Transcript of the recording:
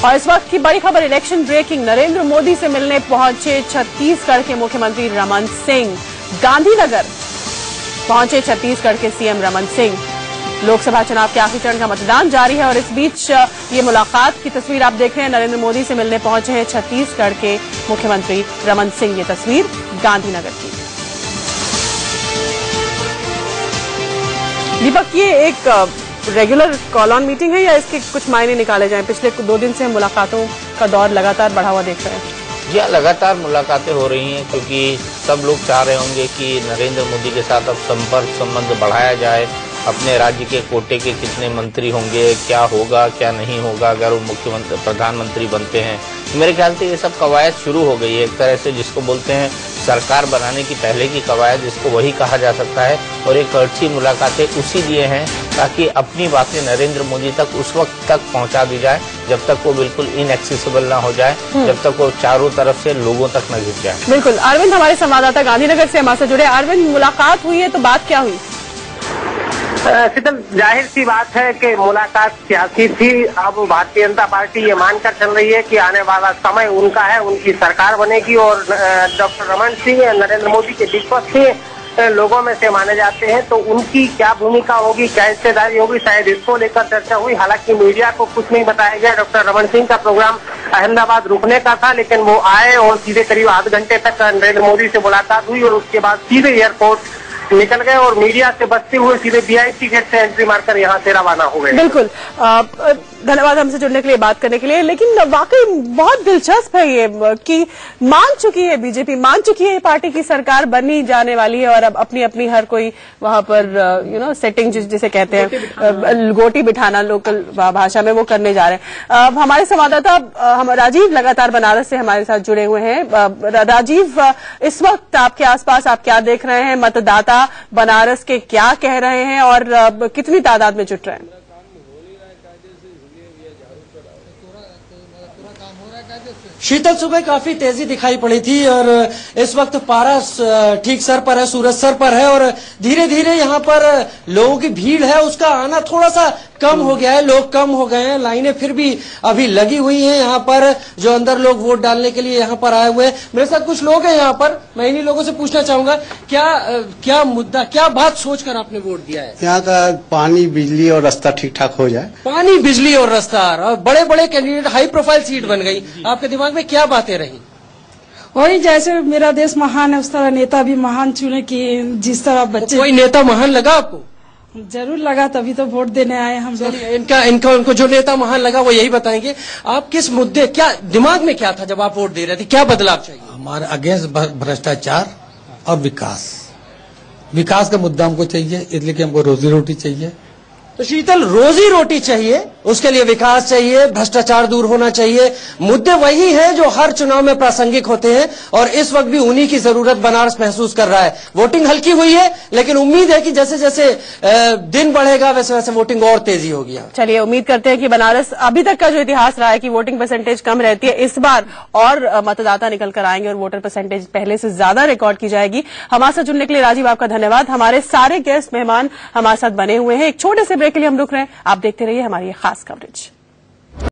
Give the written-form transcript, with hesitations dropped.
और इस वक्त की बड़ी खबर, इलेक्शन ब्रेकिंग। नरेंद्र मोदी से मिलने पहुंचे छत्तीसगढ़ के मुख्यमंत्री रमन सिंह। गांधीनगर पहुंचे छत्तीसगढ़ के सीएम रमन सिंह। लोकसभा चुनाव के आखिरी चरण का मतदान जारी है और इस बीच ये मुलाकात की तस्वीर आप देख रहे हैं। नरेंद्र मोदी से मिलने पहुंचे हैं छत्तीसगढ़ के मुख्यमंत्री रमन सिंह। ये तस्वीर गांधीनगर की। दीपक, ये एक रेगुलर कॉल ऑन मीटिंग है या इसके कुछ मायने निकाले जाएं? पिछले 2 दिन से मुलाकातों का दौर लगातार बढ़ा हुआ देख रहे हैं। जी, लगातार मुलाकातें हो रही हैं क्योंकि सब लोग चाह रहे होंगे कि नरेंद्र मोदी के साथ अब संपर्क संबंध बढ़ाया जाए। अपने राज्य के कोटे के कितने मंत्री होंगे, क्या होगा क्या नहीं होगा अगर वो मुख्यमंत्री प्रधानमंत्री बनते हैं। मेरे ख्याल से ये सब कवायद शुरू हो गई है, एक तरह से जिसको बोलते हैं सरकार बनाने की पहले की कवायद, जिसको वही कहा जा सकता है। और एक अच्छी मुलाकातें उसी लिए हैं ताकि अपनी बातें नरेंद्र मोदी तक उस वक्त तक पहुंचा दी जाए जब तक वो बिल्कुल इनएक्सेसिबल ना हो जाए, जब तक वो चारों तरफ से लोगों तक न घिस जाए। बिल्कुल। अरविंद हमारे संवाददाता गांधीनगर से हमारे साथ जुड़े। अरविंद, मुलाकात हुई है तो बात क्या हुई? शीतल, जाहिर सी बात है कि मुलाकात सियासी थी। अब भारतीय जनता पार्टी ये मानकर चल रही है कि आने वाला समय उनका है, उनकी सरकार बनेगी और डॉक्टर रमन सिंह नरेंद्र मोदी के विश्वसनीय लोगों में से माने जाते हैं। तो उनकी क्या भूमिका होगी, क्या हिस्सेदारी होगी, शायद इसको लेकर चर्चा हुई। हालांकि मीडिया को कुछ नहीं बताया गया। डॉक्टर रमन सिंह का प्रोग्राम अहमदाबाद रुकने का था, लेकिन वो आए और सीधे करीब आधे घंटे तक नरेंद्र मोदी से मुलाकात हुई और उसके बाद सीधे एयरपोर्ट निकल गए और मीडिया से बचते हुए सीधे वीआईपी गेट से एंट्री मारकर यहाँ से रवाना हो गए। बिल्कुल। धन्यवाद हमसे जुड़ने के लिए, बात करने के लिए। लेकिन वाकई बहुत दिलचस्प है ये कि मान चुकी है बीजेपी, मान चुकी है पार्टी की सरकार बनी जाने वाली है और अब अपनी अपनी हर कोई वहां पर सेटिंग जिसे कहते हैं गोटी बिठाना लोकल भाषा में, वो करने जा रहे हैं। हमारे संवाददाता हम राजीव लगातार बनारस से हमारे साथ जुड़े हुए हैं। राजीव, इस वक्त आपके आसपास आप क्या देख रहे हैं? मतदाता बनारस के क्या कह रहे हैं और कितनी तादाद में जुट रहे हैं? शीतल, सुबह काफी तेजी दिखाई पड़ी थी और इस वक्त पारा ठीक सर पर है, सूरज सर पर है और धीरे धीरे यहाँ पर लोगों की भीड़ है उसका आना थोड़ा सा कम हो गया है। लोग कम हो गए हैं, लाइनें फिर भी अभी लगी हुई हैं यहाँ पर, जो अंदर लोग वोट डालने के लिए यहाँ पर आए हुए हैं। मेरे साथ कुछ लोग हैं यहाँ पर, मैं इन्हीं लोगों से पूछना चाहूंगा क्या मुद्दा, क्या बात सोचकर आपने वोट दिया है? यहाँ का पानी, बिजली और रास्ता ठीक ठाक हो जाए। पानी, बिजली और रास्ता, और बड़े बड़े कैंडिडेट, हाई प्रोफाइल सीट बन गई। आपके दिमाग में क्या बातें रही? वही जैसे मेरा देश महान है उस तरह नेता भी महान चुने कि जिस तरह बच्चे। कोई नेता महान लगा आपको? जरूर लगा, तभी तो वोट देने आए हम लोग। इनको जो नेता महान लगा वो यही बताएंगे। आप किस मुद्दे, क्या दिमाग में क्या था जब आप वोट दे रहे थे, क्या बदलाव चाहिए? हमारे अगेंस्ट भ्रष्टाचार और विकास का मुद्दा हमको चाहिए, इसलिए कि हमको रोजी रोटी चाहिए। तो शीतल, रोजी रोटी चाहिए, उसके लिए विकास चाहिए, भ्रष्टाचार दूर होना चाहिए। मुद्दे वही हैं जो हर चुनाव में प्रासंगिक होते हैं और इस वक्त भी उन्हीं की जरूरत बनारस महसूस कर रहा है। वोटिंग हल्की हुई है, लेकिन उम्मीद है कि जैसे जैसे दिन बढ़ेगा वैसे वैसे वोटिंग और तेजी होगी। चलिए, उम्मीद करते हैं कि बनारस, अभी तक का जो इतिहास रहा है कि वोटिंग परसेंटेज कम रहती है, इस बार और मतदाता निकल कर आएंगे और वोटर परसेंटेज पहले से ज्यादा रिकॉर्ड की जाएगी। हमारे साथ जुड़ने के लिए राजीव आपका धन्यवाद। हमारे सारे गेस्ट मेहमान हमारे साथ बने हुए हैं। एक छोटे से ब्रेक के लिए हम रुक रहे हैं। आप देखते रहिए हमारी खास कवरेज।